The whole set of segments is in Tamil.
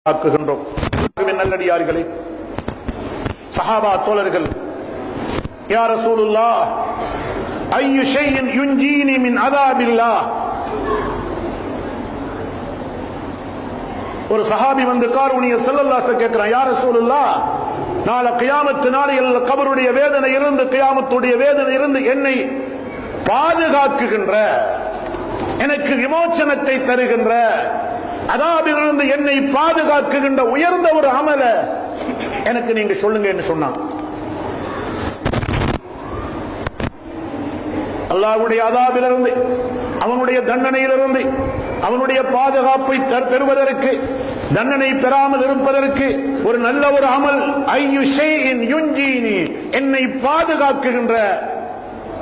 ஆக்குகின்றோம். நல்லடியார்களே, சஹாபா தோழர்கள், யா ரசூலுல்லாஹ் ஐயு ஷைஇன் யுன்ஜீனி மின் அஸாபில்லாஹ். ஒரு சஹாபி வந்து காரூணிய ஸல்லல்லாஹு அலைஹி வஸல்லம் கேக்குறான், யா ரசூலுல்லாஹ், நாளை கியாமத்து நாளையில் கபருடைய வேதனை இருந்து, கியாமத்துடைய வேதனை இருந்து என்னை பாதுகாக்குகின்ற, எனக்கு விமோசனத்தை தருகின்ற, அதாபிலிருந்து என்னை பாதுகாக்குகின்ற உயர்ந்த ஒரு அமல எனக்கு நீங்க சொல்லுங்க என்று சொன்னான். அல்லாஹ்வுடைய அதாபிலிருந்து, அவனுடைய தண்டனையிலிருந்து, அவனுடைய பாதுகாப்பை பெறுவதற்கு, தண்டனை பெறாமல் இருப்பதற்கு ஒரு நல்ல ஒரு அமல், ஐயு ஷைஇன் யுன்ஜீனி, என்னை பாதுகாக்குகின்ற,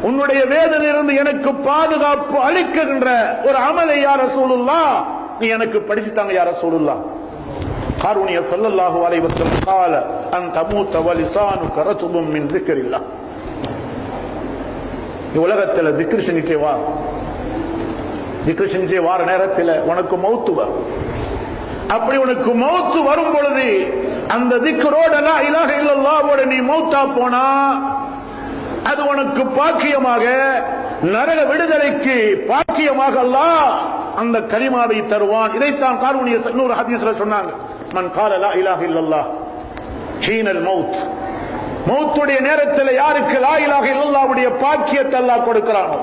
உன்னுடைய வேதனையிலிருந்து எனக்கு பாதுகாப்பு அளிக்குகின்ற ஒரு அமலை யா ரசூலுல்லாஹ் நீ எனக்கு படிச்சுட்டாங்க யா ரசூலுல்லாஹ். காரூணிய ஸல்லல்லாஹு அலைஹி வஸல்லம் قال ان تموت ولسانك رطب من ذكر الله. உலகத்துல திக்ர் செஞ்சிட்டே வா, திக்ர் செஞ்சிட்டே வார நேரத்தில் உனக்கு மௌத்து வரும். அப்படி உனக்கு மௌத்து வரும் பொழுது அந்த திக்ரோட லா இலாஹ இல்லல்லாஹ்வோட நீ மௌத்தா போனா அது உனக்கு பாக்கியமாக, நரக விடுதலைக்கு பாக்கியமாக அல்லாஹ் அந்த கலிமாவை தருவான். இதைத்தான் காரூணிய இன்னொரு ஹதீஸ்ல சொன்னாங்க, மன் கால லா இலாஹ இல்லல்லாஹ் ஹீனல் மௌத், மௌத்துடைய நேரத்தில் யாருக்கு லா இலாஹ இல்லல்லாஹ்வுடைய பாக்கியத்தை அல்லாஹ் கொடுக்கிறானோ,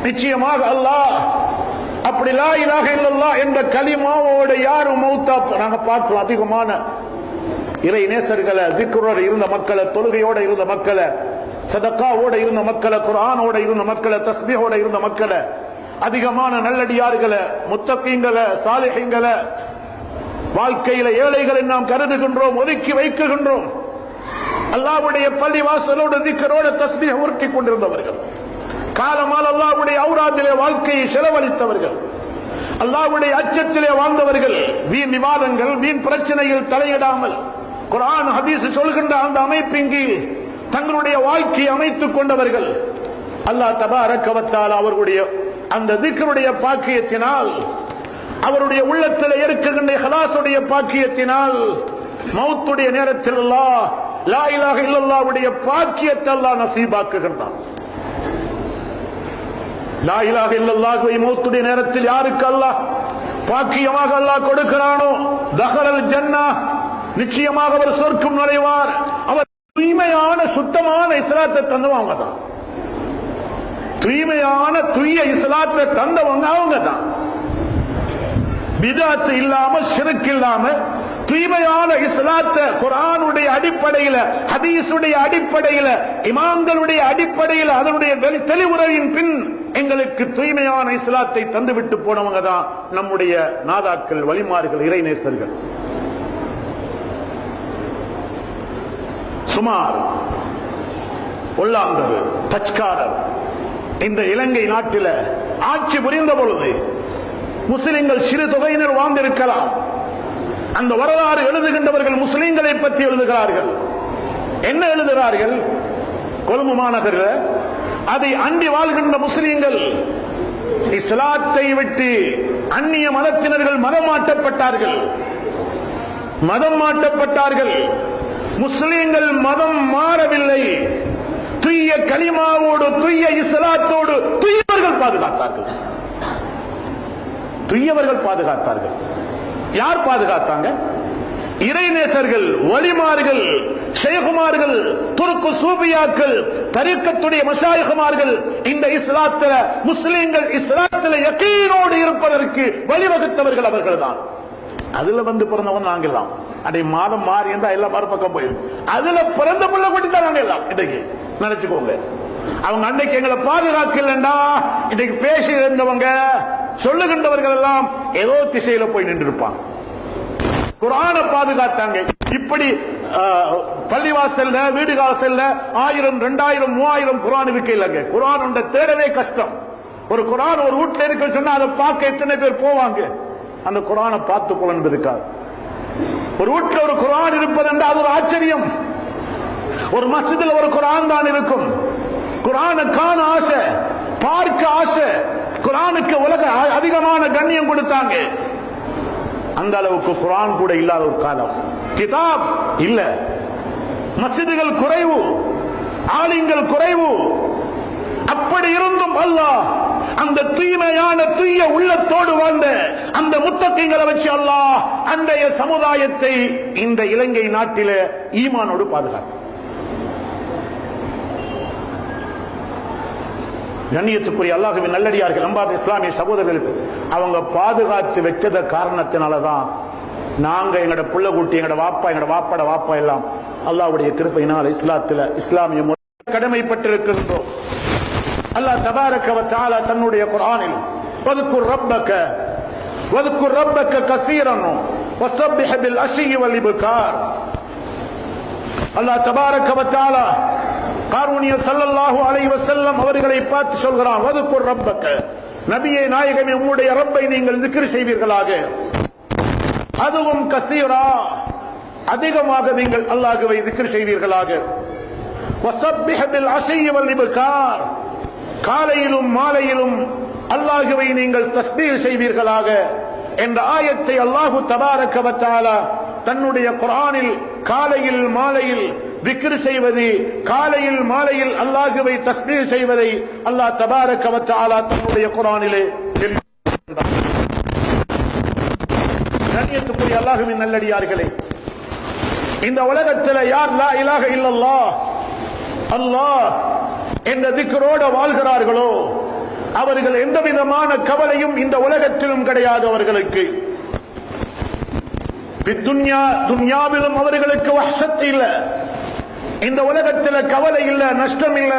நிச்சயமாக அல்லாஹ் அப்படி லா இலாஹ இல்லல்லாஹ் என்ற கலிமாவோட யாரும் மௌத்தா, நாங்க பார்க்கிறோம் அதிகமான இறை நேசர்களை, திக்ரோட இருந்த மக்களை, தொழுகையோட இருந்த மக்களை, சதக்காவோட இருந்த மக்களை, குர்ஆனோட இருந்த மக்களை, தஸ்பீஹோட இருந்த மக்களை, அதிகமான நல்லடியார்களை, முத்தகீன்களை, சாலிஹீன்களை வாழ்க்கையில ஏழைகளை நாம் கருதுகின்றோம், ஒதுக்கி வைக்குகின்றோம். அல்லாஹ்வுடைய பள்ளி வாசலோட திக்ரோட தஸ்பீஹ் உருட்டிக் கொண்டிருந்தவர்கள், காலமால் அல்லாஹ்வுடைய ஔராதிலே வாழ்க்கையை செலவழித்தவர்கள், அல்லாஹ்வுடைய அச்சத்திலே வாழ்ந்தவர்கள், வீண் விவாதங்கள், வீண் பிரச்சனையில் தலையிடாமல் குர்ஆன் ஹதீஸ் சொல்கின்ற அந்த அமைப்பின் கீழ் தங்களுடைய வாழ்க்கையை அமைத்துக் கொண்டவர்கள், அல்லாஹ் தபாரக வ தஆலா அவர்களுடைய அந்த திக்ருடைய பாக்கியத்தினால், அவருடைய உள்ளத்தில் இருக்குகின்ற இஹ்லாஸுடைய பாக்கியத்தினால் மௌத்துடைய நேரத்தில் அல்லாஹ் லா இலாஹ இல்லல்லாஹ்வுடைய பாக்கியத்தை அல்லாஹ் நசீபாக்குகின்றான். லா இலாஹ இல்லல்லாஹ்வை மௌத்துடைய நேரத்தில் யாருக்கு அல்லாஹ் பாக்கியமாக அல்லாஹ் கொடுக்கிறானோ, தஹலல் ஜன்னah, நிச்சயமாக அவர் சொர்க்கம் நுழைவார். அவர் தூய்மையான சுத்தமான இஸ்லாத்தை தந்தவங்க தான், தூய்மையான தூய இஸ்லாத்தை தந்தவங்க அவங்க தான். பிதஅத் இல்லாம, ஷிர்க் இல்லாம தூய்மையான இஸ்லாத்தை குர்ஆனுடைய அடிப்படையில், ஹதீஸுடைய அடிப்படையில், இமாம்களுடைய அடிப்படையில், அதனுடைய தெளிவுரையின் பின் எங்களுக்கு தூய்மையான இஸ்லாத்தை தந்துவிட்டு போனவங்க தான் நம்முடைய நாதாக்கள், வலிமார்கள், இறைநேசர்கள். சுமார் ஒல்லாந்தர், தச்காரர் இந்த இலங்கை நாட்டில் ஆட்சி புரிந்த பொழுது முஸ்லிம்கள் சிறு தொகையினர் வாழ்ந்திருக்கலாம். அந்த வரலாறு எழுதுகின்றவர்கள் முஸ்லிம்களை பற்றி எழுதுகிறார்கள். என்ன எழுதுகிறார்கள்? கொழும்பு மாநகரில் அதை அண்டி வாழ்கின்ற முஸ்லிம்கள் இஸ்லாத்தை விட்டு அந்நிய மதத்தினர்கள் மதம் மாற்றப்பட்டார்கள், மதம் மாற்றப்பட்டார்கள். முஸ்லிம்கள் மதம் மாறவில்லை, தூய கலிமாவோடு, தூய இஸ்லாத்தோடு தூயவர்கள் பாதுகாத்தார்கள், தூயவர்கள் பாதுகாத்தார்கள். யார் பாதுகாத்தாங்க? இறைநேசர்கள், வலிமார்கள், ஷேகுமார்கள், துருக்கு சூபியாக்கள், தரீக்கத்துடைய மஷாயிகுமார்கள் இந்த இஸ்லாத்தில, முஸ்லிம்கள் இஸ்லாத்தில யகீனோடு இருப்பதற்கு வழிவகுத்தவர்கள் அவர்கள் தான். அதுல வந்து பிறந்தவங்க நாங்க எல்லாம். அடே மாதம் மாறி இருந்தா எல்லாம் மறுபக்கம் போயிடும். அதுல பிறந்த பிள்ள கூட்டி தான் நாங்க எல்லாம். இன்னைக்கு நினைச்சுக்கோங்க, அவங்க அன்னைக்கு எங்களை பாதுகாக்கலண்டா இன்னைக்கு பேசி இருந்தவங்க, சொல்லுகின்றவர்கள் எல்லாம் ஏதோ திசையில போய் நின்று இருப்பாங்க. குர்ஆனை பாதுகாத்தாங்க. இப்படி பள்ளிவாசல்ல, வீடு வாசல்ல 1000, 2000, 3000 குர்ஆன் இருக்க இல்லைங்க. குர்ஆன் ஒன்றை தேடவே கஷ்டம். ஒரு குர்ஆன் ஒரு வீட்டுல இருக்க சொன்னா அதை பார்க்க எத்தனை பேர் போவாங்க? அந்த குர்ஆனை பார்த்து கொள்ள என்பதுக்காக. ஒரு வீட்டில் ஒரு குர்ஆன் இருப்பது என்றால் அது ஒரு ஆச்சரியம். ஒரு மஸ்ஜிதில் ஒரு குர்ஆன் தான் இருக்கும். குர்ஆனை காண ஆசை, பார்க்க ஆசை. குர்ஆனுக்கு உலக அதிகமான கண்ணியம் கொடுத்தாங்க. அந்த அளவுக்கு குர்ஆன் கூட இல்லாத ஒரு காலம், கிதாப் இல்ல, மஸ்ஜிதுகள் குறைவு, ஆலிம்கள் குறைவு. அப்படி இருந்தும் அல்லாஹ் அந்த தூய்மையான தூய உள்ளத்தோடு வாழ்ந்த அந்த முத்தகீங்களை வச்சு அல்லாஹ் அன்றைய சமுதாயத்தை இந்த இலங்கை நாட்டிலே ஈமானோடு பாதுகாத்து. கண்ணியத்துக்குரிய அல்லாஹ்வின் நல்லடியார்கள், அன்பார்ந்த இஸ்லாமிய சகோதரர்களுக்கு அவங்க பாதுகாத்து வச்சத காரணத்தினாலதான் நாங்க எங்கட புள்ள குட்டி, எங்கட வாப்பாட வாப்பா எல்லாம் அல்லாஹ்வுடைய கிருபையினால் இஸ்லாமிய கடமைப்பட்டிருக்கின்றோம். அல்லாஹ் தபாரக வ தஆலா தன்னுடைய குர்ஆனில் வذ்குர் ரப்பக கஸீரன் வஸப்பிஹ் பில் அஷி வல் இப்கார், அல்லாஹ் தபாரக வ தஆலா காரூணிய ஸல்லல்லாஹு அலைஹி வஸல்லம் அவர்களை பார்த்து சொல்கிறான், வذ்குர் ரப்பக, நபியே நாயகமே உம்முடைய ரப்பை நீங்கள் zikr செய்வீர்களாக, அதுவும் கஸீரா, அதிகமாக நீங்கள் அல்லாஹ்வை zikr செய்வீர்களாக, வஸப்பிஹ் பில் அஷி வல் இப்கார், காலையிலும் மாலையிலும் அல்லாஹ்வை நீங்கள் தஸ்பீஹ் செய்வீர்களாக என்ற ஆயத்தை அல்லாஹு தபாரக வ தஆலா தன்னுடைய குர்ஆனில் காலையில் மாலையில் zikr செய்வது, காலையில் மாலையில் அல்லாஹ்வை தஸ்பீஹ் செய்வதை அல்லாஹ் தபாரக வ தஆலா தன்னுடைய குர்ஆனிலே சொல்லியிருக்கிறார். கண்ணியத்துக்குரிய அல்லாஹ்வின் நல்லடியார்களே, இந்த உலகத்தில் யார் லா இலாஹ இல்லல்லாஹ் அல்லாஹ் என்ற திக்ரோட வாழ்கிறார்களோ அவர்கள் எந்த விதமான கவலையும் இந்த உலகத்திலும் கிடையாது. அவர்களுக்கு துன்யாவிலும் அவர்களுக்கு வஹ்ஷத் இல்ல, இந்த உலகத்தில் கவலை இல்ல, நஷ்டம் இல்ல.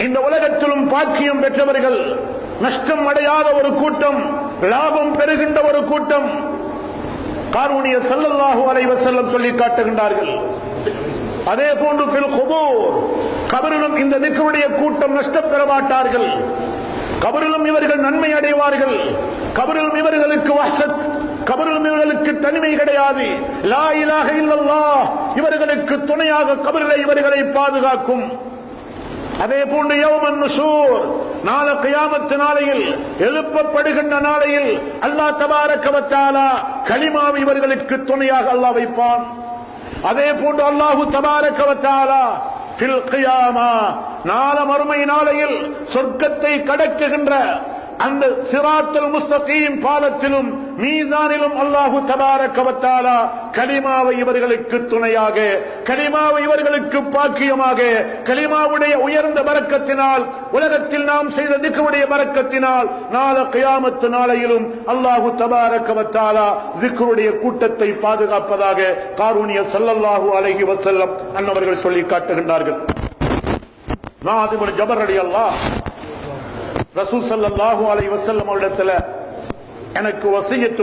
இந்த உலகத்திலும் பாக்கியம் பெற்றவர்கள், நஷ்டம் அடையாத ஒரு கூட்டம், லாபம் பெறுகின்ற ஒரு கூட்டம் காரூணிய ஸல்லல்லாஹு அலைஹி வஸல்லம் சொல்லி காட்டுகின்றார்கள். அதே போன்று ஃபில் குபூர், கபரிலும் இந்த திக்ருடைய கூட்டம் நஷ்டம் பெற மாட்டார்கள். கபரிலும் இவர்கள் நன்மை அடைவார்கள். கபரிலும் இவர்களுக்கு வஹ்ஷத், கபரிலும் இவர்களுக்கு தனிமை கிடையாது. லா இலாஹ இல்லல்லாஹ் இவர்களுக்கு துணையாக கபரிலே இவர்களை பாதுகாக்கும். அதே போன்று யௌமன் நுஷூர், நாளை கியாமத் நாளையில் எழுப்பப்படுகின்ற நாளையில் அல்லாஹ் தபாரக வ தஆலா கலிமாவை இவர்களுக்கு துணையாக அல்லாஹ் வைப்பான். அதே போன்று அல்லாஹு தபாரக வ தஆலா ஃபில் கியாமா, நாள மறுமை நாளையில் சொர்க்கத்தை கடக்குகின்ற அந்த சிராத்துல் முஸ்தகீம் பாலத்திலும் மீசானிலும் அல்லாஹு தபாரக வ தஆலா கலிமாவை இவர்களுக்கு துணையாக, கலிமாவை இவர்களுக்கு பாக்கியமாக, கலிமாவுடைய உயர்ந்த பரக்கத்தினால், உலகத்தில் நாம் செய்த திக்ருடைய பரக்கத்தினால் நாள கியாமத் நாளையிலும் அல்லாஹு தபாரக வ தஆலா திக்ருடைய கூட்டத்தை பாதுகாப்பதாக காரூணிய ஸல்லல்லாஹு அலைஹி வஸல்லம் அன்னவர்கள் சொல்லி காட்டுகின்றார்கள். முஆத் இப்னு ஜபர் ரலியல்லாஹு ரசூல் ஸல்லல்லாஹு அலைஹி வஸல்லம் அவர்களிடத்தில் எனக்கு வசியத்து